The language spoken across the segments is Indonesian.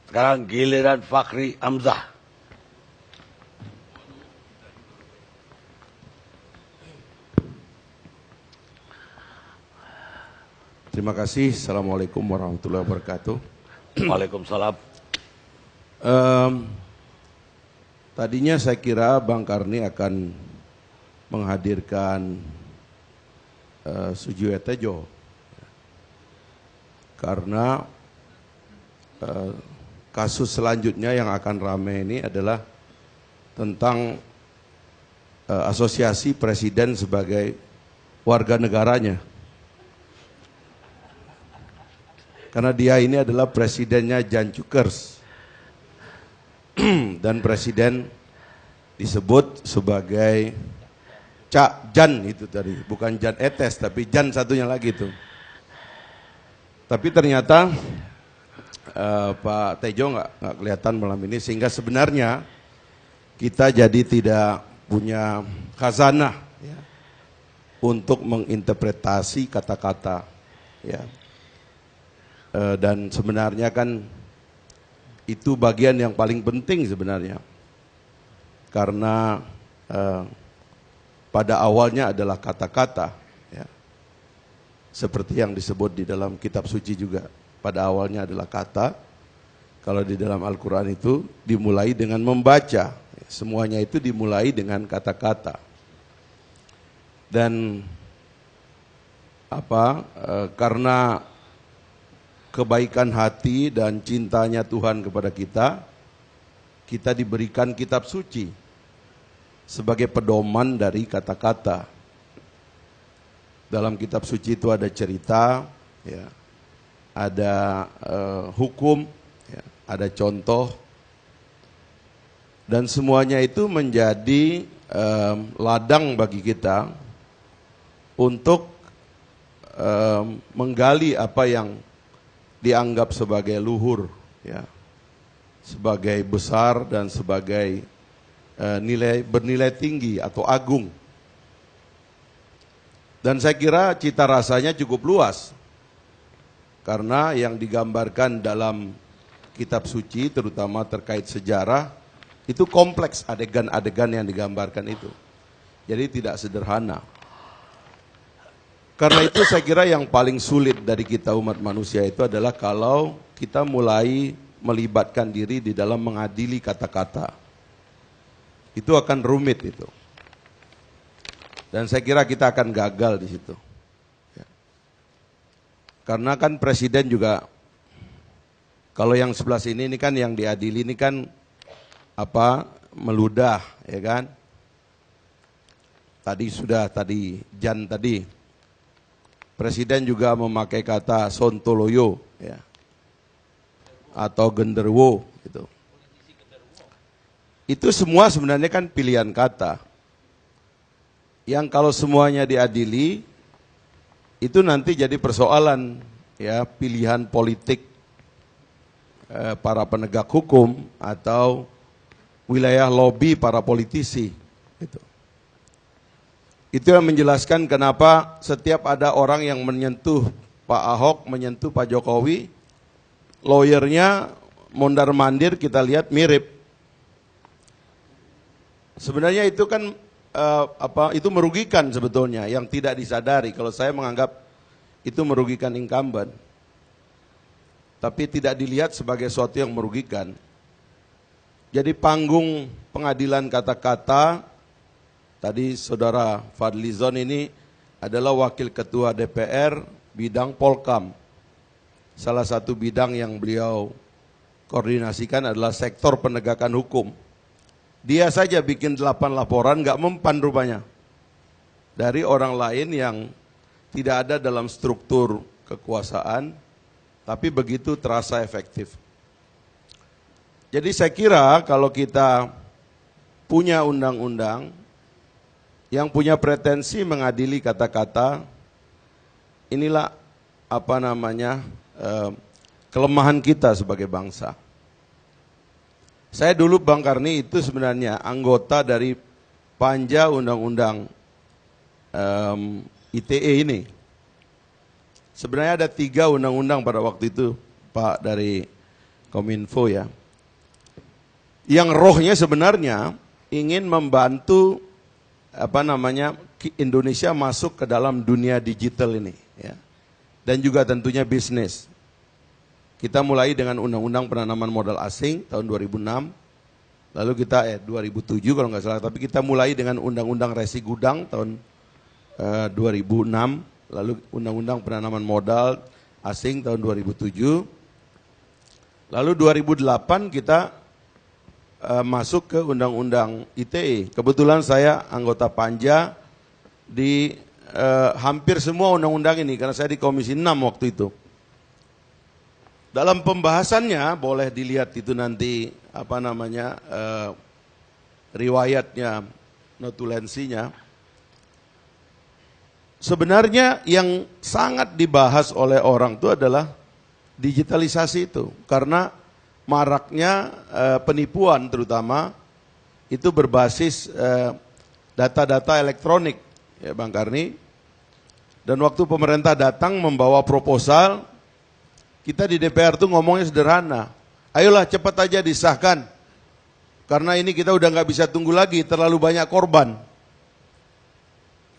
Sekarang giliran Fachri Hamzah. Terima kasih. Assalamualaikum warahmatullahi wabarakatuh. Waalaikumsalam. Tadinya saya kira Bang Karni akan menghadirkan Sujiwo Tejo, karena kasus selanjutnya yang akan ramai ini adalah tentang asosiasi presiden sebagai warga negaranya. Karena dia ini adalah presidennya Jan Cukers. Dan presiden disebut sebagai Cak Jan itu tadi. Bukan Jan Etes, tapi Jan satunya lagi itu. Tapi ternyata Pak Tejo nggak kelihatan malam ini. Sehingga sebenarnya kita jadi tidak punya khazanah ya, untuk menginterpretasi kata-kata. Ya. Dan sebenarnya kan itu bagian yang paling penting sebenarnya, karena pada awalnya adalah kata-kata, ya. Seperti yang disebut di dalam kitab suci juga, pada awalnya adalah kata. Kalau di dalam Al-Quran itu dimulai dengan membaca, semuanya itu dimulai dengan kata-kata. Dan karena kebaikan hati dan cintanya Tuhan kepada kita, kita diberikan kitab suci sebagai pedoman dari kata-kata. Dalam kitab suci itu ada cerita, ya, ada hukum, ya, ada contoh, dan semuanya itu menjadi ladang bagi kita untuk menggali apa yang dianggap sebagai luhur, ya, sebagai besar dan sebagai bernilai tinggi atau agung. Dan saya kira cita rasanya cukup luas, karena yang digambarkan dalam kitab suci terutama terkait sejarah itu kompleks, adegan-adegan yang digambarkan itu. Jadi tidak sederhana. Karena itu saya kira yang paling sulit dari kita umat manusia itu adalah kalau kita mulai melibatkan diri di dalam mengadili kata-kata. Itu akan rumit itu. Dan saya kira kita akan gagal di situ. Ya. Karena kan presiden juga, kalau yang sebelah sini ini kan yang diadili ini kan meludah, ya kan? Tadi Jan tadi. Presiden juga memakai kata sontoloyo, ya, atau genderwo, gitu. Itu semua sebenarnya kan pilihan kata, yang kalau semuanya diadili, itu nanti jadi persoalan, ya, pilihan politik para penegak hukum atau wilayah lobby para politisi, gitu. Itu yang menjelaskan kenapa setiap ada orang yang menyentuh Pak Ahok, menyentuh Pak Jokowi, lawyernya mondar-mandir kita lihat mirip. Sebenarnya itu kan itu merugikan sebetulnya, yang tidak disadari. Kalau saya menganggap itu merugikan incumbent, tapi tidak dilihat sebagai sesuatu yang merugikan. Jadi panggung pengadilan kata-kata. Tadi Saudara Fadlizon ini adalah Wakil Ketua DPR bidang Polkam. Salah satu bidang yang beliau koordinasikan adalah sektor penegakan hukum. Dia saja bikin 8 laporan, nggak mempan rupanya. Dari orang lain yang tidak ada dalam struktur kekuasaan, tapi begitu terasa efektif. Jadi saya kira kalau kita punya undang-undang yang punya pretensi mengadili kata-kata, inilah kelemahan kita sebagai bangsa. Saya dulu Bang Karni itu sebenarnya anggota dari Panja Undang-Undang ITE ini. Sebenarnya ada 3 undang-undang pada waktu itu, Pak, dari Kominfo ya. Yang rohnya sebenarnya ingin membantu Indonesia masuk ke dalam dunia digital ini ya. Dan juga tentunya bisnis. Kita mulai dengan Undang-Undang Penanaman Modal Asing tahun 2006. Lalu kita 2007 kalau nggak salah, tapi kita mulai dengan Undang-Undang Resi Gudang tahun 2006, lalu Undang-Undang Penanaman Modal Asing tahun 2007. Lalu 2008 kita masuk ke Undang-Undang ITE. Kebetulan saya anggota Panja di hampir semua undang-undang ini karena saya di Komisi 6 waktu itu. Dalam pembahasannya boleh dilihat itu nanti riwayatnya, notulensinya. Sebenarnya yang sangat dibahas oleh orang itu adalah digitalisasi itu, karena maraknya penipuan terutama itu berbasis data-data elektronik, ya Bang Karni. Dan waktu pemerintah datang membawa proposal, kita di DPR tuh ngomongnya sederhana, ayolah cepat aja disahkan, karena ini kita udah nggak bisa tunggu lagi, terlalu banyak korban.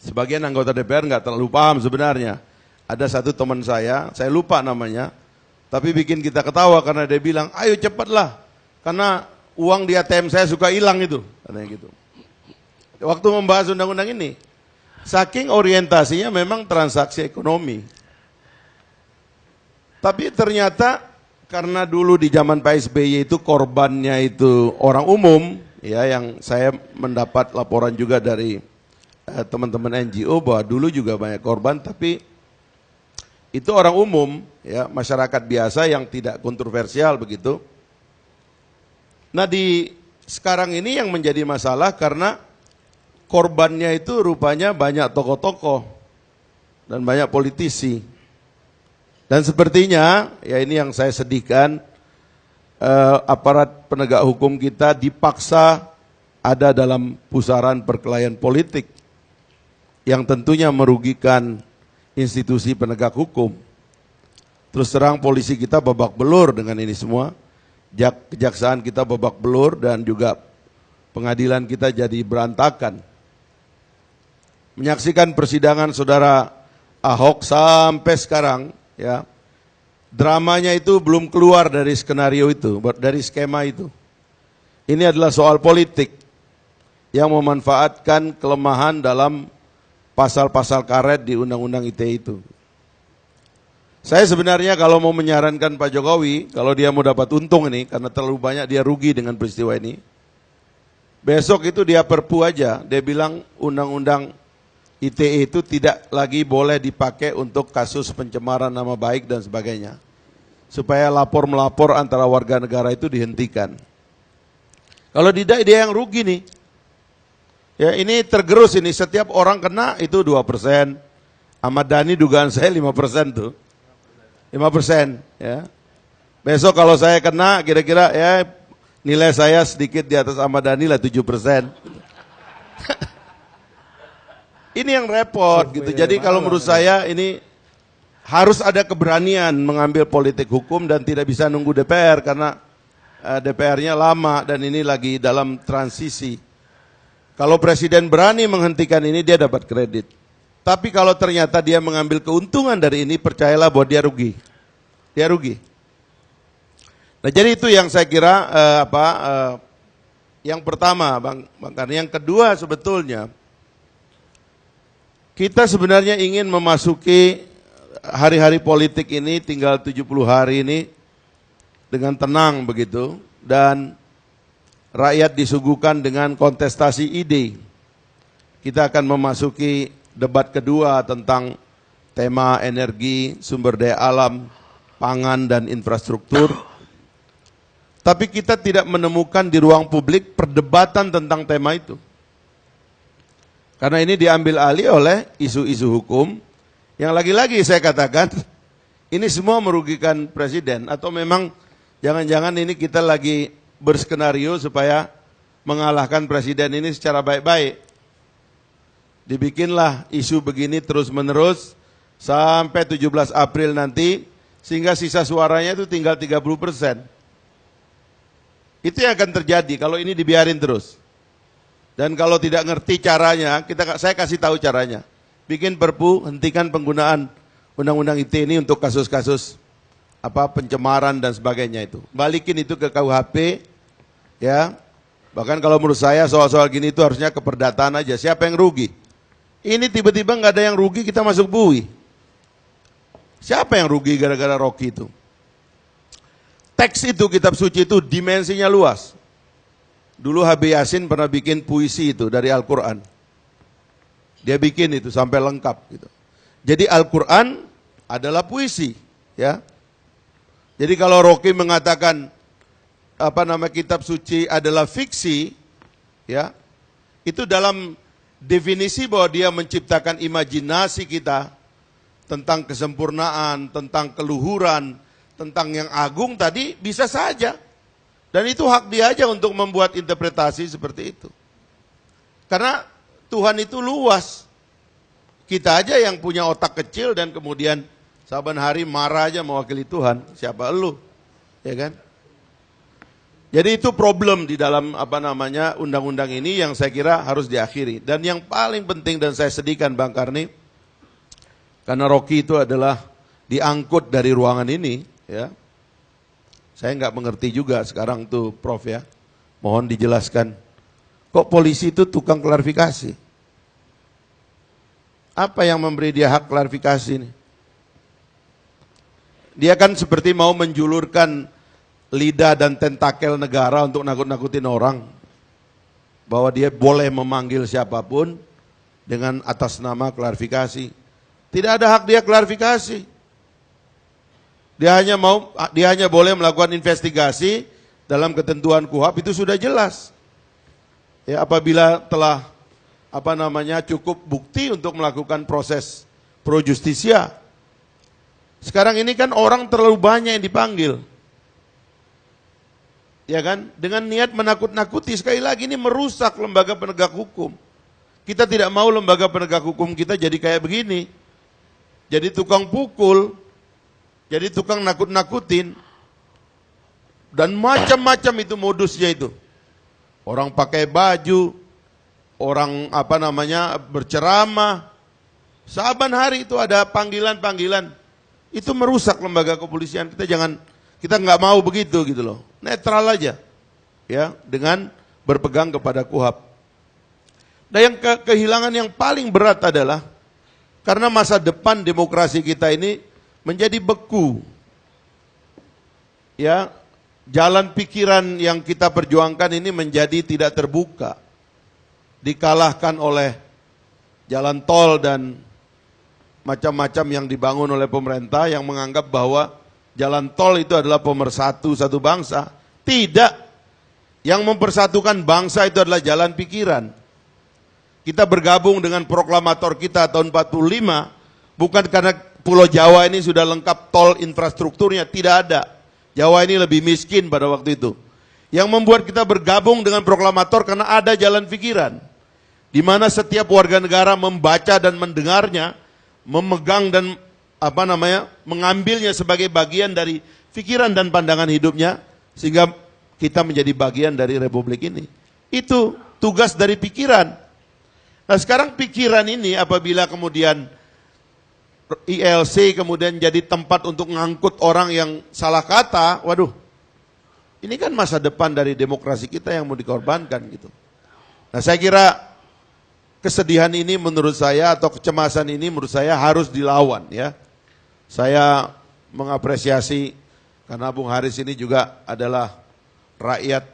Sebagian anggota DPR nggak terlalu paham sebenarnya. Ada satu teman saya lupa namanya, tapi bikin kita ketawa karena dia bilang, ayo cepatlah, karena uang di ATM saya suka hilang itu, katanya gitu. Waktu membahas undang-undang ini, saking orientasinya memang transaksi ekonomi. Tapi ternyata karena dulu di zaman Pak SBY itu korbannya itu orang umum, ya, yang saya mendapat laporan juga dari teman-teman NGO bahwa dulu juga banyak korban, tapi itu orang umum, ya, masyarakat biasa yang tidak kontroversial begitu. Nah di sekarang ini yang menjadi masalah karena korbannya itu rupanya banyak tokoh-tokoh dan banyak politisi. Dan sepertinya, ya ini yang saya sedihkan, aparat penegak hukum kita dipaksa ada dalam pusaran perkelahian politik yang tentunya merugikan institusi penegak hukum. Terus terang polisi kita babak belur dengan ini semua, kejaksaan kita babak belur dan juga pengadilan kita jadi berantakan. Menyaksikan persidangan saudara Ahok sampai sekarang, ya, dramanya itu belum keluar dari skenario itu, dari skema itu. Ini adalah soal politik yang memanfaatkan kelemahan dalam pasal-pasal karet di Undang-Undang ITE itu. Saya sebenarnya kalau mau menyarankan Pak Jokowi, kalau dia mau dapat untung ini, karena terlalu banyak dia rugi dengan peristiwa ini, besok itu dia perpu aja, dia bilang Undang-Undang ITE itu tidak lagi boleh dipakai untuk kasus pencemaran nama baik dan sebagainya. Supaya lapor-melapor antara warga negara itu dihentikan. Kalau tidak dia yang rugi nih. Ya ini tergerus ini, setiap orang kena itu 2%. Ahmad Dhani dugaan saya 5% tuh. 5%, ya. Besok kalau saya kena kira-kira ya nilai saya sedikit di atas Ahmad Dhani lah 7%. Ini yang repot gitu. Jadi kalau menurut saya ini harus ada keberanian mengambil politik hukum dan tidak bisa nunggu DPR karena DPR-nya lama dan ini lagi dalam transisi. Kalau presiden berani menghentikan ini dia dapat kredit. Tapi kalau ternyata dia mengambil keuntungan dari ini, percayalah bahwa dia rugi. Dia rugi. Nah jadi itu yang saya kira yang pertama Bang Karni. Yang kedua sebetulnya kita sebenarnya ingin memasuki hari-hari politik ini, tinggal 70 hari ini dengan tenang begitu, dan rakyat disuguhkan dengan kontestasi ide. Kita akan memasuki debat kedua tentang tema energi, sumber daya alam, pangan dan infrastruktur. Tapi kita tidak menemukan di ruang publik perdebatan tentang tema itu. Karena ini diambil alih oleh isu-isu hukum yang lagi-lagi saya katakan ini semua merugikan presiden, atau memang jangan-jangan ini kita lagi berskenario supaya mengalahkan presiden ini secara baik-baik. Dibikinlah isu begini terus-menerus sampai 17 April nanti sehingga sisa suaranya itu tinggal 30%. Itu yang akan terjadi kalau ini dibiarin terus. Dan kalau tidak ngerti caranya, saya kasih tahu caranya. Bikin perpu, hentikan penggunaan undang-undang ITE ini untuk kasus-kasus pencemaran dan sebagainya itu. Balikin itu ke KUHP, ya. Bahkan kalau menurut saya soal-soal gini itu harusnya keperdataan aja. Siapa yang rugi? Ini tiba-tiba nggak ada yang rugi, kita masuk bui. Siapa yang rugi gara-gara Rocky itu? Teks itu, kitab suci itu dimensinya luas. Dulu Habib Yasin pernah bikin puisi itu dari Al-Quran. Dia bikin itu sampai lengkap gitu. Jadi Al-Quran adalah puisi, ya. Jadi kalau Rocky mengatakan kitab suci adalah fiksi, ya, itu dalam definisi bahwa dia menciptakan imajinasi kita tentang kesempurnaan, tentang keluhuran, tentang yang agung tadi bisa saja. Dan itu hak dia aja untuk membuat interpretasi seperti itu. Karena Tuhan itu luas. Kita aja yang punya otak kecil dan kemudian saban hari marah aja mewakili Tuhan. Siapa elu? Ya kan? Jadi itu problem di dalam undang-undang ini yang saya kira harus diakhiri. Dan yang paling penting dan saya sedihkan Bang Karni, karena Rocky itu adalah diangkut dari ruangan ini, ya. Saya nggak mengerti juga sekarang tuh Prof ya. Mohon dijelaskan. Kok polisi itu tukang klarifikasi? Apa yang memberi dia hak klarifikasi ini? Dia kan seperti mau menjulurkan lidah dan tentakel negara untuk nakut-nakutin orang. Bahwa dia boleh memanggil siapapun dengan atas nama klarifikasi. Tidak ada hak dia klarifikasi. Dia hanya boleh melakukan investigasi dalam ketentuan KUHP, itu sudah jelas. Ya, apabila telah cukup bukti untuk melakukan proses pro justisia. Sekarang ini kan orang terlalu banyak yang dipanggil. Ya kan? Dengan niat menakut-nakuti, sekali lagi ini merusak lembaga penegak hukum. Kita tidak mau lembaga penegak hukum kita jadi kayak begini. Jadi tukang pukul, jadi tukang nakut-nakutin, dan macam-macam itu modusnya itu. Orang pakai baju, orang berceramah, saban hari itu ada panggilan-panggilan. Itu merusak lembaga kepolisian. Kita nggak mau begitu gitu loh. Netral aja, ya, dengan berpegang kepada KUHP. Dan yang kehilangan yang paling berat adalah karena masa depan demokrasi kita ini menjadi beku. Ya, jalan pikiran yang kita perjuangkan ini menjadi tidak terbuka. Dikalahkan oleh jalan tol dan macam-macam yang dibangun oleh pemerintah yang menganggap bahwa jalan tol itu adalah pemersatu satu bangsa. Tidak. Yang mempersatukan bangsa itu adalah jalan pikiran. Kita bergabung dengan proklamator kita tahun 45 bukan karena Pulau Jawa ini sudah lengkap tol infrastrukturnya, tidak ada. Jawa ini lebih miskin pada waktu itu. Yang membuat kita bergabung dengan proklamator karena ada jalan pikiran. Di mana setiap warga negara membaca dan mendengarnya, memegang dan mengambilnya sebagai bagian dari pikiran dan pandangan hidupnya, sehingga kita menjadi bagian dari republik ini. Itu tugas dari pikiran. Nah sekarang pikiran ini apabila kemudian ILC kemudian jadi tempat untuk ngangkut orang yang salah kata, waduh, ini kan masa depan dari demokrasi kita yang mau dikorbankan gitu. Nah saya kira kesedihan ini menurut saya atau kecemasan ini menurut saya harus dilawan ya. Saya mengapresiasi karena Bung Haris ini juga adalah rakyat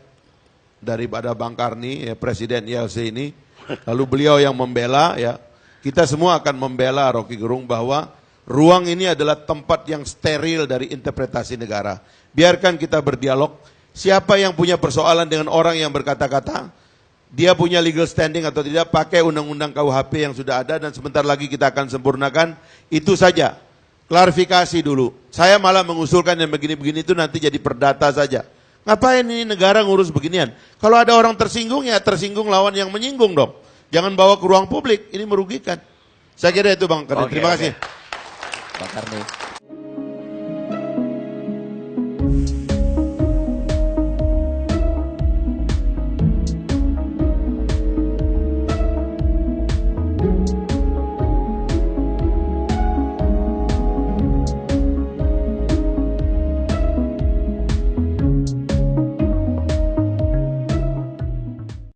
daripada Bang Karni, ya, Presiden ILC ini. Lalu beliau yang membela ya. Kita semua akan membela Rocky Gerung bahwa ruang ini adalah tempat yang steril dari interpretasi negara. Biarkan kita berdialog. Siapa yang punya persoalan dengan orang yang berkata-kata, dia punya legal standing atau tidak, pakai undang-undang KUHP yang sudah ada dan sebentar lagi kita akan sempurnakan. Itu saja. Klarifikasi dulu. Saya malah mengusulkan yang begini-begini itu nanti jadi perdata saja. Ngapain ini negara ngurus beginian? Kalau ada orang tersinggung ya tersinggung lawan yang menyinggung dong. Jangan bawa ke ruang publik, ini merugikan. Saya kira itu Bang Karni. Terima kasih. Bang Karni.